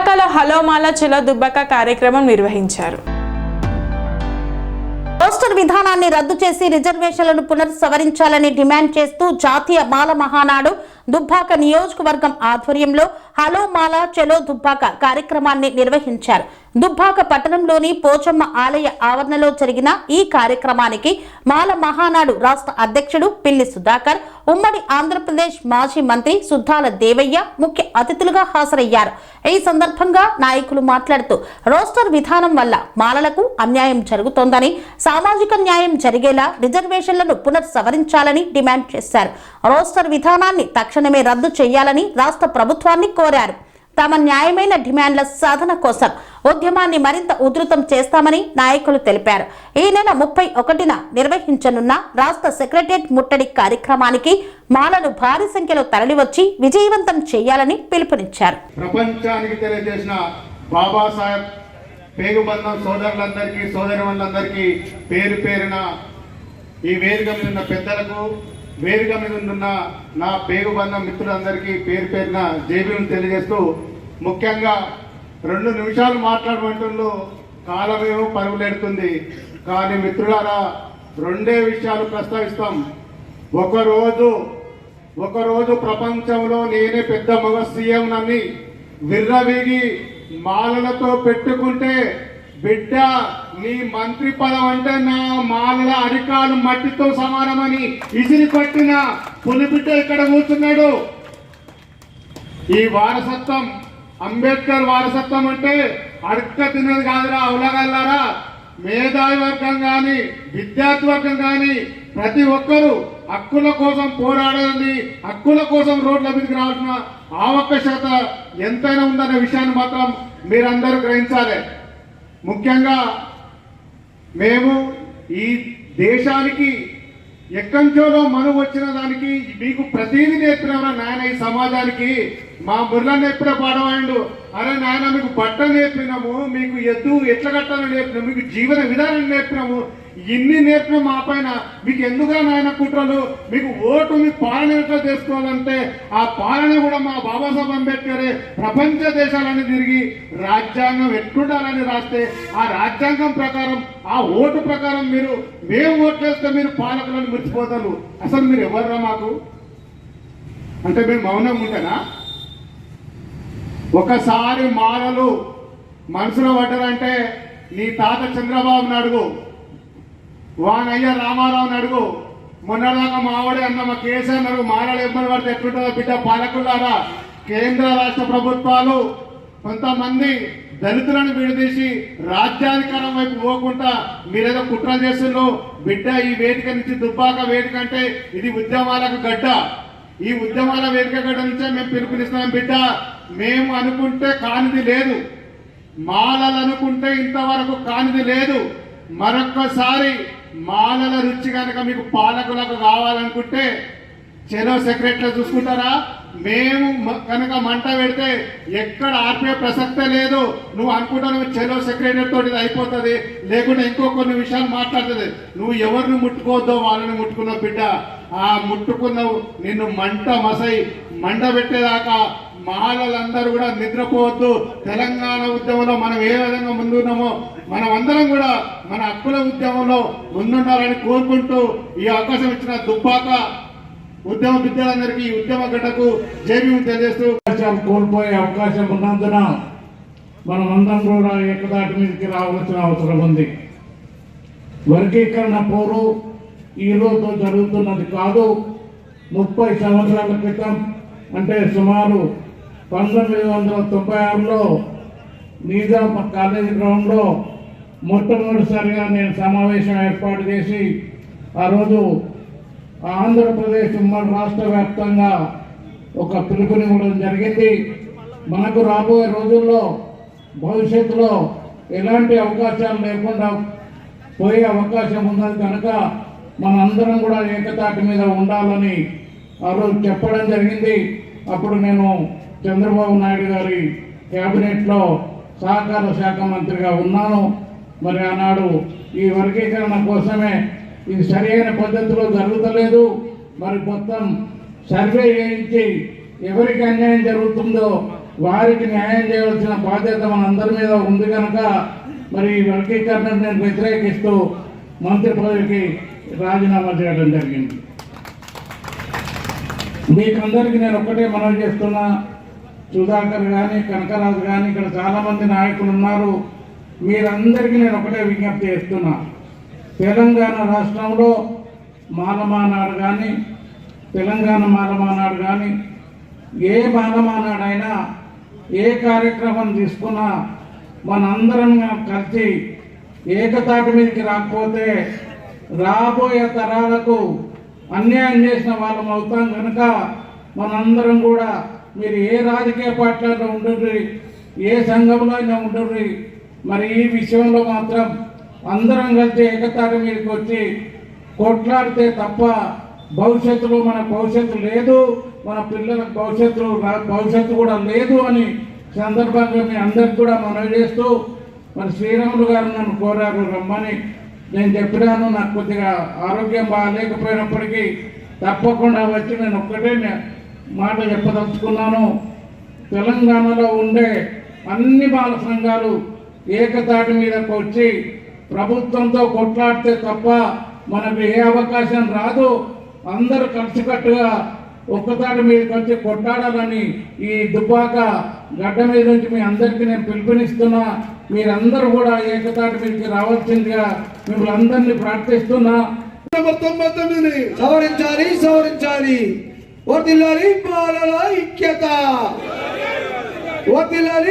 దుబ్బాకలో హలో మాల చలో దుబ్బాక కార్యక్రమం నిర్వహించారు. రోస్టర్ విధానాన్ని రద్దు చేసి రిజర్వేషన్లను పునఃసవరించాలని డిమాండ్ చేస్తూ జాతీయ మాల మహానాడు దుబ్బాక నియోజకవర్గం ఆధ్వర్యంలో హలో మాల చలో దుబ్బాక కార్యక్రమాన్ని నిర్వహించారు. దుబ్బాక పట్టణంలోని పోచమ్మ ఆలయ ఆవరణలో జరిగిన ఈ కార్యక్రమానికి మాల మహానాడు రాష్ట్ర అధ్యక్షుడు పిల్లి సుధాకర్, ఉమ్మడి ఆంధ్రప్రదేశ్ మాజీ మంత్రి సుద్దాల దేవయ్య ముఖ్య అతిథులుగా హాజరయ్యారు. ఈ సందర్భంగా నాయకులు మాట్లాడుతూ రోస్టర్ విధానం వల్ల మాలలకు అన్యాయం జరుగుతోందని, సామాజిక న్యాయం జరిగేలా రిజర్వేషన్లను పునఃసవరించాలని డిమాండ్ చేశారు. రోస్టర్ విధానాన్ని తక్షణమే రద్దు చేయాలని రాష్ట్ర ప్రభుత్వాన్ని కోరారు. తమ న్యాయమైన డిమాండ్ల సాధన కోసం ఉద్యమాన్ని మరింత ఉధృతం చేస్తామని నాయకులు తెలిపారు. ఈ నెల 31న నిర్వహించనున్న రాష్ట్ర సెక్రటరియట్ ముట్టడి కార్యక్రమానికి మాలలు భారీ సంఖ్యలో తరలివచ్చి విజయవంతం చేయాలని పిలుపునిచ్చారు. ప్రపంచానికి తెలియజేసిన బాబాసాహెబ్ పేగుబంధం సోదరులందరికీ సోదరిమణులందరికీ పేరు పేరున ఈ వేదిక మీద ఉన్న పెద్దలకు, వేదిక మీద ఉన్న నా పేగుబంధం మిత్రులందరికీ పేరు పేరున జైబీలను తెలియజేస్తూ, ముఖ్యంగా 2 నిమిషాలు మాట్లాడమంటుందో కాలమేమో పరుగులెడుతుంది. కానీ మిత్రులారా, 2 విషయాలు ప్రస్తావిస్తాం. ఒకరోజు ప్రపంచంలో నేనే పెద్ద మగ సీఎం నని విర్రవీగి మాలలతో పెట్టుకుంటే, బిడ్డ నీ మంత్రి పదం అంటే నా మాలల అరికాలు మట్టితో సమానమని ఇసిరి పట్టిన పులిబిడ్డ ఇక్కడ కూర్చున్నాడు. ఈ వారసత్వం, అంబేద్కర్ వారసత్వం అంటే అడక్క తిన్నది కాదురా అవలగల్లారా. మేధావి వర్గం కానీ, విద్యార్థి వర్గం కానీ ప్రతి ఒక్కరూ హక్కుల కోసం పోరాడాలని, హక్కుల కోసం రోడ్ల మీదకి రావాల్సిన ఆవశ్యకత ఎంతైనా ఉందన్న విషయాన్ని మాత్రం మీరందరూ గ్రహించాలి. ముఖ్యంగా మేము ఈ దేశానికి ఎక్కంచోలో మనం వచ్చిన దానికి మీకు ప్రతిదీ నేర్పినవరా నాయన. ఈ సమాజానికి మా బుర్రలను ఎప్పుడే పాడవాడు. అరే నాయన, మీకు బట్ట నేర్పినాము, మీకు ఎద్దు ఎట్లా కట్టాలని నేర్పినాము, మీకు జీవన విధానం నేర్పినాము. ఇన్ని నేర్పిన మా పైన మీకు ఎందుకుగా నాయన కుట్రలు? మీకు ఓటు, మీ పాలన ఎట్లా చేసుకోవాలంటే ఆ పాలన కూడా మా బాబాసాహెబ్ అంబేద్కరే ప్రపంచ దేశాలని తిరిగి రాజ్యాంగం ఎట్లుండాలని రాస్తే ఆ రాజ్యాంగం ప్రకారం, ఆ ఓటు ప్రకారం మేము ఓట్లేస్తే మీరు పాలకులను మర్చిపోతారు. అసలు మీరు ఎవర్రా మాకు అంటే మేము మౌనంగా ఉంటానా? ఒకసారి మాలలు మనసులో పడ్డారంటే నీ తాత చంద్రబాబుని అడుగు, వానయ్య రామారావుని అడుగు, మొన్నదాకా మావాడే అన్న మా కేసీఆర్ అడుగు. మాలలు ఇబ్బంది పడితే ఎట్లుంటుందో బిడ్డ. పాలకులారా, కేంద్ర రాష్ట్ర ప్రభుత్వాలు కొంతమంది దళితులను విడదీసి రాజ్యాధికారం వైపు పోకుండా మీరేదో కుట్ర చేస్తుండ్రు బిడ్డ. ఈ వేదిక నుంచి దుబ్బాక వేదిక అంటే ఇది ఉద్యమాలకు గడ్డ. ఈ ఉద్యమాల వేదిక గడ్డ నుంచే మేము పిలుపునిస్తున్నాం బిడ్డ. మేము అనుకుంటే కానిది లేదు, మాలలు అనుకుంటే ఇంతవరకు కానిది లేదు. మరొక్కసారి మాలల రుచి కనుక మీకు పాలకులకు కావాలనుకుంటే చలో సెక్రటరీ చూసుకుంటారా? మేము కనుక మంట పెడితే ఎక్కడ ఆర్పే ప్రసక్తే లేదు. నువ్వు అనుకుంటావు చలో సెక్రటరీ తోటి అయిపోతుంది, లేకుంటే ఇంకో కొన్ని విషయాలు మాట్లాడుతుంది. నువ్వు ఎవరిని ముట్టుకోవద్దో వాళ్ళని ముట్టుకున్నావు బిడ్డ. ఆ ముట్టుకున్నావు నిన్ను మంట పెట్టేదాకా మాలలందరూ కూడా నిద్రపోవద్దు. తెలంగాణ ఉద్యమంలో మనం ఏ విధంగా ముందున్నామో మనం అందరం కూడా మన హక్కుల ఉద్యమంలో ముందుండాలని కోరుకుంటూ ఈ అవకాశం ఇచ్చిన దుబ్బాక ఉద్యమ విద్యాలందరికీ ఈ ఉద్యమ గడ్డకు జైబీము తెలియజేస్తూ, కోల్పోయే అవకాశం ఉన్నందున మనం అందరం కూడా ఏకదాటి మీదకి రావాల్సిన అవసరం ఉంది. వర్గీకరణ పోరు ఈరోజు జరుగుతున్నది కాదు. 30 సంవత్సరాల క్రితం అంటే సుమారు 1996లో నిజాం కాలేజీ గ్రౌండ్లో మొట్టమొదటిసారిగా నేను సమావేశం ఏర్పాటు చేసి ఆ రోజు ఆంధ్రప్రదేశ్ ఉమ్మడి రాష్ట్ర వ్యాప్తంగా ఒక పిలుపునివ్వడం జరిగింది. మనకు రాబోయే రోజుల్లో భవిష్యత్తులో ఎలాంటి అవకాశాలు లేకుండా పోయే అవకాశం ఉన్నది కనుక మనందరం కూడా ఏకతాటి మీద ఉండాలని ఆ రోజు చెప్పడం జరిగింది. అప్పుడు నేను చంద్రబాబు నాయుడు గారి క్యాబినెట్లో సహకార శాఖ మంత్రిగా ఉన్నాను. మరి ఆనాడు ఈ వర్గీకరణ కోసమే ఇది సరైన పద్ధతిలో జరుగుతలేదు. మరి మొత్తం సర్వే చేయించి ఎవరికి అన్యాయం జరుగుతుందో వారికి న్యాయం చేయవలసిన బాధ్యత మనందరి మీద ఉంది కనుక మరి ఈ వర్గీకరణను నేను వ్యతిరేకిస్తూ మంత్రి పదవికి రాజీనామా చేయడం జరిగింది. మీకందరికీ నేను ఒక్కటే మనవి చేస్తున్నా, సుధాకర్ కానీ కనకరాజు కానీ ఇక్కడ చాలామంది నాయకులు ఉన్నారు, మీరందరికీ నేను ఒకటే విజ్ఞప్తి చేస్తున్నా. తెలంగాణ రాష్ట్రంలో మాలమానాడు కానీ తెలంగాణ మాలమానాడు కానీ ఏ మాలమానాడైనా ఏ కార్యక్రమం తీసుకున్నా మనందరం కలిసి ఏకతాటి మీదకి రాకపోతే రాబోయే తరాలకు అన్యాయం చేసిన వాళ్ళం అవుతాం కనుక మనందరం కూడా మీరు ఏ రాజకీయ పార్టీలో ఉండుర్రి, ఏ సంఘంలో అయినా ఉండుర్రి, మరి ఈ విషయంలో మాత్రం అందరం కలిసి ఏకతాటి మీదకి వచ్చి కొట్లాడితే తప్ప భవిష్యత్తులో మన భవిష్యత్తు లేదు, మన పిల్లలకు భవిష్యత్తు కూడా లేదు అని సందర్భంగా మీ అందరికి కూడా మనవి చేస్తూ, మరి శ్రీరాములు గారు నన్ను కోరారు రమ్మని. నేను చెప్పినాను, నాకు కొద్దిగా ఆరోగ్యం బాగాలేకపోయినప్పటికీ తప్పకుండా వచ్చి నేను ఒక్కటే మాట చెప్పదలుచుకున్నాను. తెలంగాణలో ఉండే అన్ని బాల సంఘాలు ఏకతాటి మీదకు వచ్చి ప్రభుత్వంతో కొట్లాడితే తప్ప మనకు ఏ అవకాశం రాదు. అందరూ కలిసికట్టుగా ఒక్కతాటి మీదకి వచ్చి కొట్లాడాలని ఈ దుబ్బాక గడ్డ మీద నుంచి మీ అందరికీ నేను పిలుపునిస్తున్నా. మీరందరూ కూడా ఏకతాటి మీదకి రావాల్సిందిగా మిమ్మల్ని అందరినీ ప్రార్థిస్తున్నా. నెంబర్ 99ని సవరించాలి. వర్ధిల్లాలి బాలల ఐక్యత. వర్ధిల్లాలి.